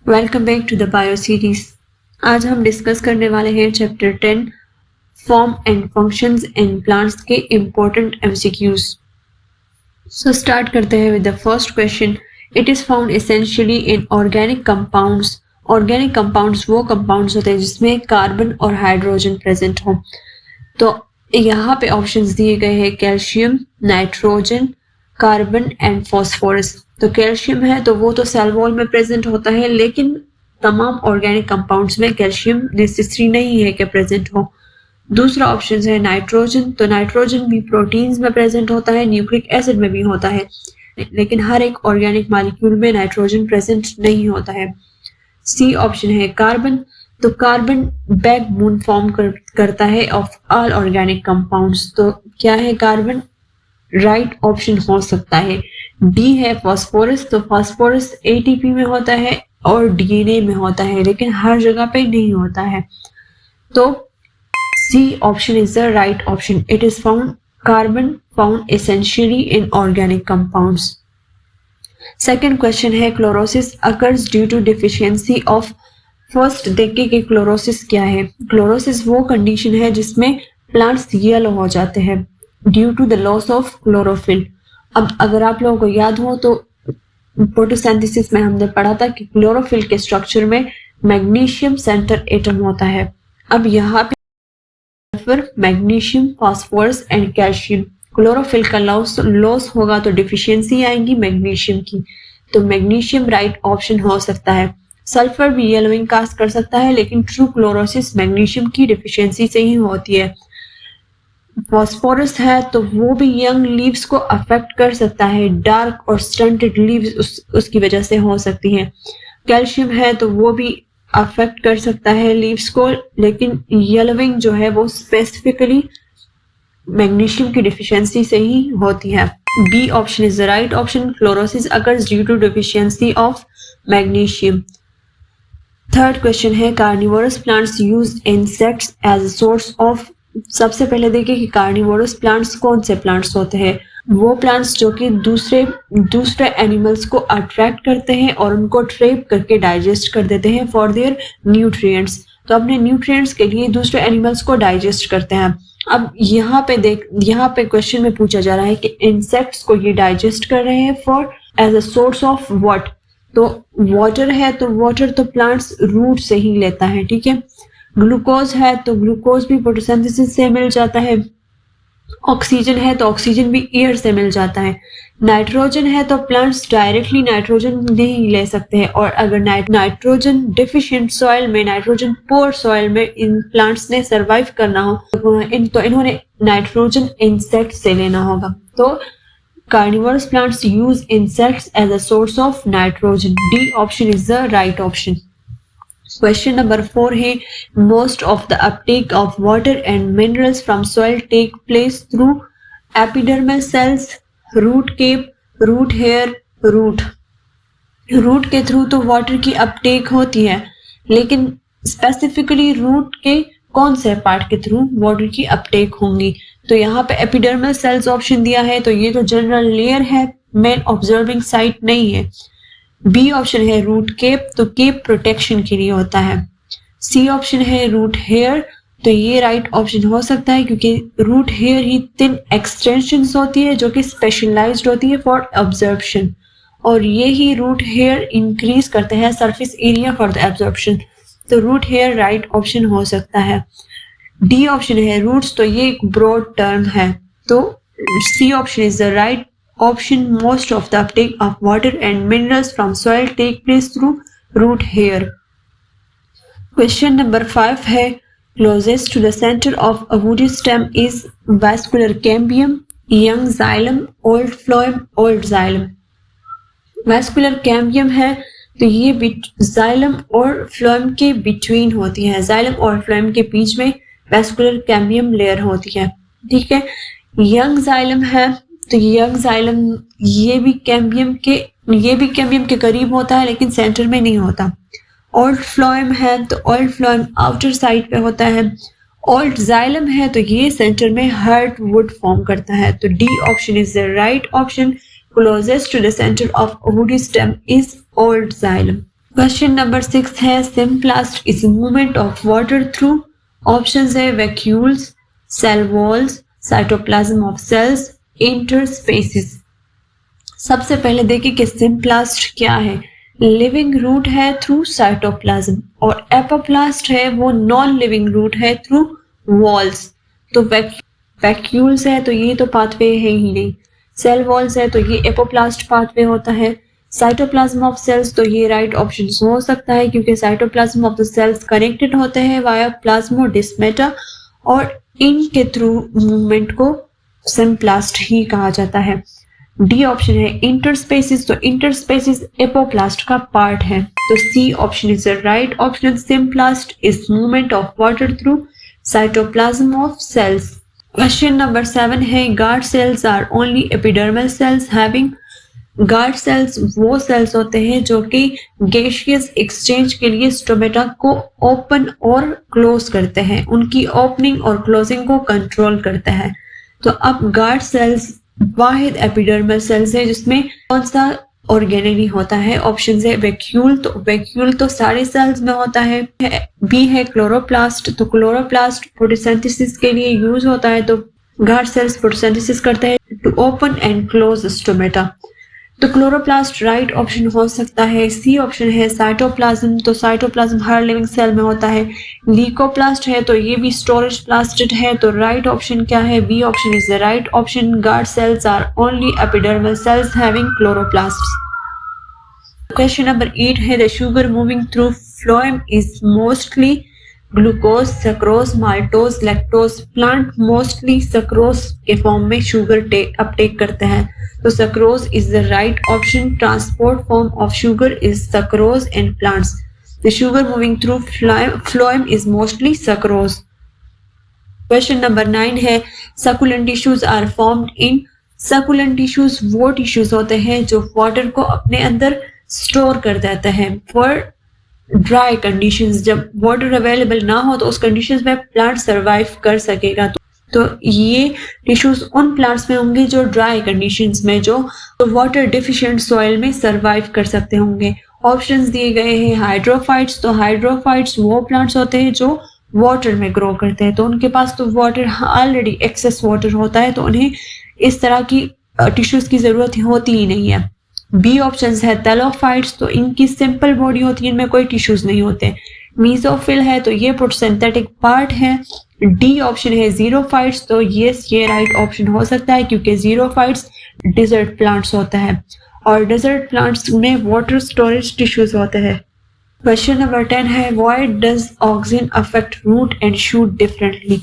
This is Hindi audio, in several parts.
Welcome back to the bio series. आज हम डिस्कस करने वाले हैं chapter 10 form and functions in plants के इम्पोर्टेंट एमसीक्यूज। सो स्टार्ट करते हैं with the first question. It is found essentially in organic compounds. Organic compounds वो कंपाउंड्स होते हैं जिसमें कार्बन और हाइड्रोजन प्रेजेंट हो। तो यहाँ पे ऑप्शंस दिए गए हैं calcium, nitrogen, carbon and phosphorus. तो कैल्शियम है तो वो तो सेल वॉल में प्रेजेंट होता है, लेकिन तमाम ऑर्गेनिक कंपाउंड्स में कैल्शियम नेसेसरी नहीं है कि प्रेजेंट हो। दूसरा ऑप्शन है नाइट्रोजन। तो नाइट्रोजन भी प्रोटीन्स में प्रेजेंट होता है, न्यूक्लिक एसिड में भी होता है, लेकिन हर एक ऑर्गेनिक मॉलिक्यूल में नाइट्रोजन प्रेजेंट नहीं होता है। सी ऑप्शन है कार्बन। तो कार्बन बैकबोन फॉर्म करता है ऑफ ऑल ऑर्गेनिक कंपाउंड्स। तो क्या है कार्बन? राइट ऑप्शन हो सकता है। डी है फॉस्फोरस। तो फॉस्फोरस एटीपी में होता है और डीएनए में होता है, लेकिन हर जगह पे नहीं होता है। तो C option is the right option. It is found carbon found essentially in organic compounds. Second question है chlorosis occurs due to deficiency of. First देखिए कि क्लोरोसिस क्या है। क्लोरोसिस वो कंडीशन है जिसमें प्लांट्स येलो हो जाते हैं due to the loss of chlorophyll. अब अगर आप लोगों को याद हो तो फोटोसिंथेसिस में हमने पढ़ा था कि क्लोरोफिल के स्ट्रक्चर में मैग्नीशियम सेंटर एटम होता है। अब यहाँ पे magnesium, phosphorus and calcium, chlorophyll का लॉस होगा तो डिफिशियंसी आएगी मैग्नीशियम की। तो मैग्नीशियम राइट ऑप्शन हो सकता है। सल्फर भी येलोइंग कास्ट कर सकता है, लेकिन ट्रू क्लोरोसिस मैग्नीशियम की डिफिशियंसी से ही होती है। फॉस्फोरस है तो वो भी यंग लीव्स को अफेक्ट कर सकता है, डार्क और स्टंटेड लीव्स उसकी वजह से हो सकती हैं। कैल्शियम है तो वो भी अफेक्ट कर सकता है लीव्स को, लेकिन येलोइंग जो है वो स्पेसिफिकली मैग्नीशियम की डिफिशियंसी से ही होती है। B option is the right option. Chlorosis occurs due to deficiency of magnesium. Third question है carnivorous plants use insects as a source of. सबसे पहले देखिए कि कार्निवोरस प्लांट्स कौन से प्लांट्स होते हैं। वो प्लांट्स जो कि दूसरे एनिमल्स को अट्रैक्ट करते हैं और उनको ट्रैप करके डाइजेस्ट कर देते हैं फॉर देयर न्यूट्रिएंट्स। तो अपने न्यूट्रिएंट्स के लिए दूसरे एनिमल्स को डाइजेस्ट करते हैं। अब यहाँ पे क्वेश्चन में पूछा जा रहा है कि इंसेक्ट्स को ये डाइजेस्ट कर रहे हैं for as a source of what. तो वाटर है तो वाटर तो प्लांट्स रूट से ही लेता है, ठीक है। ग्लूकोज है तो ग्लूकोज भी फोटोसिंथेसिस से मिल जाता है। ऑक्सीजन है तो ऑक्सीजन भी एयर से मिल जाता है। नाइट्रोजन है तो प्लांट्स डायरेक्टली नाइट्रोजन नहीं ले सकते हैं, और अगर नाइट्रोजन डिफिशिएंट सॉइल में, नाइट्रोजन पोर सॉइल में इन प्लांट्स ने सरवाइव करना हो तो इन्होंने नाइट्रोजन इंसेक्ट से लेना होगा। तो carnivorous plants use insects as a source of nitrogen. D option is the right option. Question number 4 है most of the uptake of water and minerals from soil take place through epidermal cells, root cape, root hair, root. Root के थ्रू तो वाटर की अपटेक होती है, लेकिन स्पेसिफिकली रूट के कौन से पार्ट के थ्रू वाटर की अपटेक होंगी। तो यहाँ पे एपिडर्मल सेल्स ऑप्शन दिया है, तो ये तो जनरल लेयर है, मेन ऑब्जर्विंग साइट नहीं है। बी ऑप्शन है रूट केप। तो केप प्रोटेक्शन के लिए होता है। सी ऑप्शन है रूट हेयर। तो ये राइट ऑप्शन हो सकता है, क्योंकि रूट हेयर ही थिन एक्सटेंशंस होती है जो कि स्पेशलाइज्ड होती है फॉर ऑब्जर्प्शन, और ये ही रूट हेयर इंक्रीज करते हैं surface area for the absorption. तो रूट हेयर राइट ऑप्शन हो सकता है। डी ऑप्शन है रूट्स। तो ये एक ब्रॉड टर्म है, तो C option is the right option. Most of the uptake of water and minerals from soil take place through root hair. Question number 5 है closest to the centre of a woody stem is vascular cambium, young xylem, old phloem, old xylem. Vascular cambium है तो ये जाइलम और फ्लोएम के बिटवीन होती है। जाइलम और फ्लोएम के बीच में वैस्कुलर कैम्बियम लेयर होती है, ठीक है। यंग जाइलम है तो यंग जाइलम ये भी कैम्बियम के करीब होता है, लेकिन सेंटर में नहीं होता। ओल्ड फ्लोएम है तो ओल्ड फ्लोएम आउटर साइड पे होता है। ओल्ड जाइलम है तो ये सेंटर में हार्ट वुड फॉर्म करता है। तो D option is the right option. Closest to the center of woody stem is old xylem. Question number 6 है symplast is movement of water through options है vacuoles, cell walls, cytoplasm of cells, interspaces. सबसे पहले देखिए कि सिम्प्लास्ट क्या है। लिविंग रूट है थ्रू साइटोप्लाज्म और एपोप्लास्ट है वो नॉन लिविंग रूट है थ्रू वॉल्स। तो वैक्यूल्स है तो ये तो पाथवे है ही नहीं। सेल वॉल्स है तो ये एपोप्लास्ट पाथवे होता है। साइटोप्लाज्म ऑफ सेल्स तो ये राइट ऑप्शन हो सकता है क्योंकि cytoplasm of the cells connected होते हैं वाया प्लाज्मोडेस्माटा और इनके थ्रू मूवमेंट को सिम्प्लास्ट ही कहा जाता है। डी ऑप्शन है इंटरस्पेसिस, तो इंटरस्पेसिस एपोप्लास्ट का पार्ट है। तो C option is the right option. Symplast is movement of water through cytoplasm of cells. Question number 7 है guard cells are only epidermal cells having. Guard cells वो सेल्स होते हैं जो कि गैसियस एक्सचेंज के लिए स्टोमेटा को ओपन और क्लोज करते हैं, उनकी ओपनिंग और क्लोजिंग को कंट्रोल करते हैं। तो अब गार्ड सेल्स वाहिद एपिडर्मल सेल्स है जिसमें कौन सा ऑर्गेनेली होता है। ऑप्शन है वैक्यूल, तो वैक्यूल तो सारे सेल्स में होता है। बी है क्लोरोप्लास्ट, तो क्लोरोप्लास्ट फोटोसिंथेसिस के लिए यूज होता है। तो गार्ड सेल्स फोटोसिंथेसिस करते हैं to open and close stomata. तो क्लोरोप्लास्ट राइट ऑप्शन हो सकता है। सी ऑप्शन है साइटोप्लाज्म, तो साइटोप्लाज्म हर लिविंग सेल में होता है। लीकोप्लास्ट है तो ये भी स्टोरेज प्लास्टिड है। तो राइट ऑप्शन क्या है? B option is the right option. Guard cells are only epidermal cells having chloroplasts. Question number 8 है the sugar moving through phloem is mostly glucose, sucrose, maltose, lactose. Plant mostly sucrose के फॉर्म में शुगर अपटेक करते हैं। तो sucrose is the right option. Transport form of sugar is sucrose in plants. The sugar moving through phloem is mostly sucrose. Question number 9 है succulent tissues are formed in. Succulent tissues वो टिश्यूज होते हैं जो वाटर को अपने अंदर स्टोर कर देते हैं फॉर ड्राई कंडीशंस। जब वाटर अवेलेबल ना हो तो उस कंडीशंस में प्लांट सरवाइव कर सकेगा। तो ये टिश्यूज उन प्लांट्स में होंगे जो ड्राई कंडीशंस में, जो वाटर डिफिशिएंट सॉइल में सरवाइव कर सकते होंगे। ऑप्शंस दिए गए हैं हाइड्रोफाइट्स, तो हाइड्रोफाइट्स वो प्लांट्स होते हैं जो वाटर में ग्रो करते हैं, तो उनके पास तो वाटर ऑलरेडी एक्सेस वाटर होता है, तो उन्हें इस तरह की टिश्यूज की जरूरत होती ही नहीं है। बी ऑप्शन है टेलोफाइट्स, तो इनकी सिंपल बॉडी होती है, इनमें कोई टिश्यूज नहीं होते। मीजोफिल है तो ये फोटोसिंथेटिक पार्ट है। डी ऑप्शन है जीरोफाइट्स, तो ये राइट ऑप्शन हो सकता है क्योंकि जीरोफाइट्स डिजर्ट प्लांट्स होता है और डिजर्ट प्लांट्स में वाटर स्टोरेज टिश्यूज होते हैं। क्वेश्चन नंबर 10 है why does auxin affect root and shoot differently.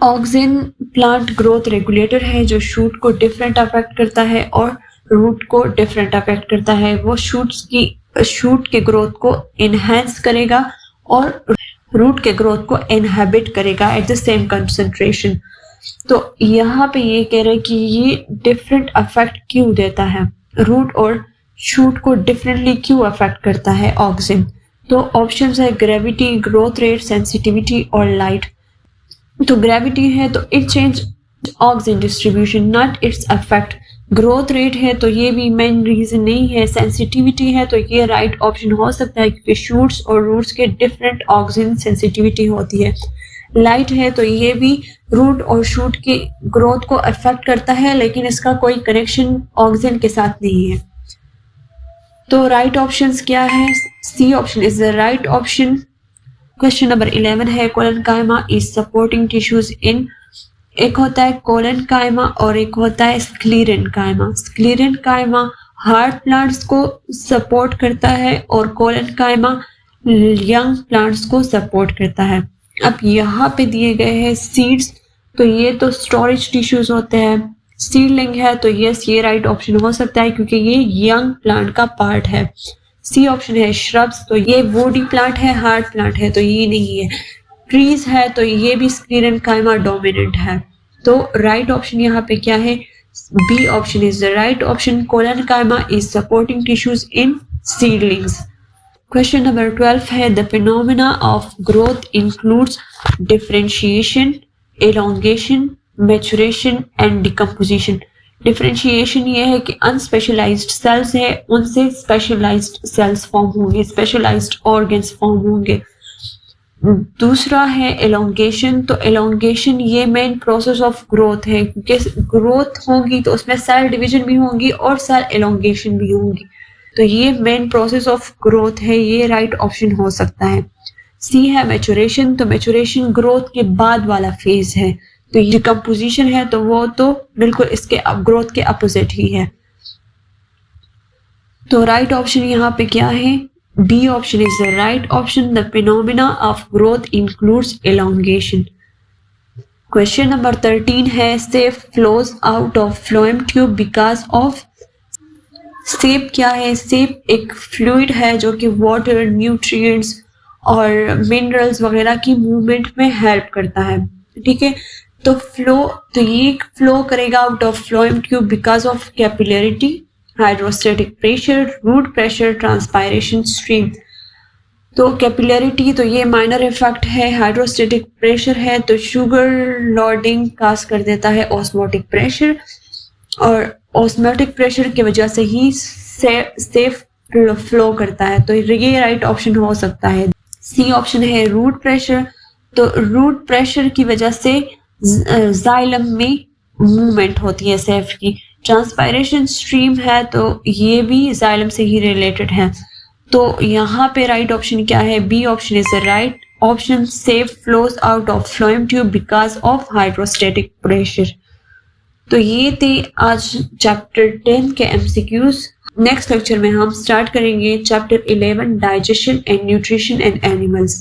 Auxin plant growth regulator है जो शूट को डिफरेंट अफेक्ट करता है और रूट को डिफरेंट अफेक्ट करता है। वो शूट के ग्रोथ को इनहेंस करेगा और रूट के ग्रोथ को इनहेबिट करेगा एट द सेम कंसंट्रेशन। तो यहाँ पे ये कह रहे हैं कि ये डिफरेंट अफेक्ट क्यों देता है, रूट और शूट को डिफरेंटली क्यों अफेक्ट करता है ऑक्सिन। तो ऑप्शंस है ग्रेविटी, ग्रोथ रेट, सेंसिटिविटी और लाइट। तो ग्रेविटी है तो it change auxin distribution not it's affect. Growth rate है तो ये भी मेन रीजन नहीं है। सेंसिटिविटी है तो ये राइट ऑप्शन हो सकता है क्योंकि शूट्स और रूट्स के डिफरेंट ऑक्सिन सेंसिटिविटी होती है। लाइट है तो ये भी रूट और शूट की ग्रोथ को अफेक्ट करता है लेकिन इसका कोई कनेक्शन ऑक्सिन के साथ नहीं है। तो राइट ऑप्शंस क्या है? C option is the right option. Question number 11 है collenchyma is supporting tissues in. एक होता है कोलेनकाइमा और एक होता है स्क्लेरेनकाइमा। स्क्लेरेनकाइमा हार्ट प्लांट्स को सपोर्ट करता है और कोलेनकाइमा यंग प्लांट्स को सपोर्ट करता है। अब यहाँ पे दिए गए हैं सीड्स, तो ये तो स्टोरेज टिश्यूज होते हैं। सीडलिंग है तो यस ये राइट ऑप्शन हो सकता है क्योंकि ये यंग प्लांट का पार्ट है। सी ऑप्शन है श्रब्स, तो ये वुडी प्लांट है, हार्ड प्लांट है तो ये नहीं है। ट्रीज है तो ये भी स्क्लेरेनकाइमा डोमिनेंट है। तो राइट ऑप्शन यहाँ पे क्या है? B option is the right option. Collenchyma is supporting tissues in seedlings. Question number 12 है the phenomena of growth includes differentiation, elongation, maturation and decomposition. Differentiation ये है कि अनस्पेशलाइज्ड सेल्स है उनसे स्पेशलाइज्ड सेल्स फॉर्म होंगे, स्पेशलाइज्ड ऑर्गन्स फॉर्म होंगे। दूसरा है एलोंगेशन। तो एलोंगेशन ये मेन प्रोसेस ऑफ ग्रोथ है, क्योंकि ग्रोथ होगी तो उसमें सेल डिवीजन भी होंगी और सेल एलोंगेशन भी होंगी। तो ये मेन प्रोसेस ऑफ ग्रोथ है, ये राइट ऑप्शन हो सकता है। सी है मैचुरेशन। तो मैचुरेशन ग्रोथ के बाद वाला फेज है, तो ये डिकम्पोजिशन है तो वो तो बिल्कुल इसके ग्रोथ के अपोजिट ही है। तो राइट ऑप्शन यहाँ पे क्या है? B option is the right option. The phenomena of growth includes elongation. Question number 13 है sap flows out of phloem tube because of। sap क्या है? sap एक फ्लूइड है जो कि वाटर, न्यूट्रिएंट्स और मिनरल्स वगैरह की मूवमेंट में हेल्प करता है। ठीक है, तो ये फ्लो करेगा out of phloem tube because of capillarity, hydrostatic pressure, root pressure, transpiration stream. तो कैपिलरिटी तो ये माइनर इफेक्ट है, हाइड्रोस्टेटिक प्रेशर है तो शुगर लोडिंग काज कर देता है ऑस्मोटिक प्रेशर, और ऑस्मोटिक प्रेशर की वजह से ही सेफ फ्लो करता है। तो ये राइट ऑप्शन हो सकता है। सी ऑप्शन है रूट प्रेशर। तो रूट प्रेशर की वजह से जाइलम में मूवमेंट होती है सेफ की। ट्रांसपायरेशन स्ट्रीम है तो ये भी जाइलम से ही रिलेटेड है। तो यहाँ पे राइट ऑप्शन क्या है? B option is the right option. Sap flows out of phloem tube because of hydrostatic pressure. तो ये थे आज चैप्टर 10 के एमसीक्यूज। नेक्स्ट लेक्चर में हम स्टार्ट करेंगे chapter 11 digestion and nutrition and animals.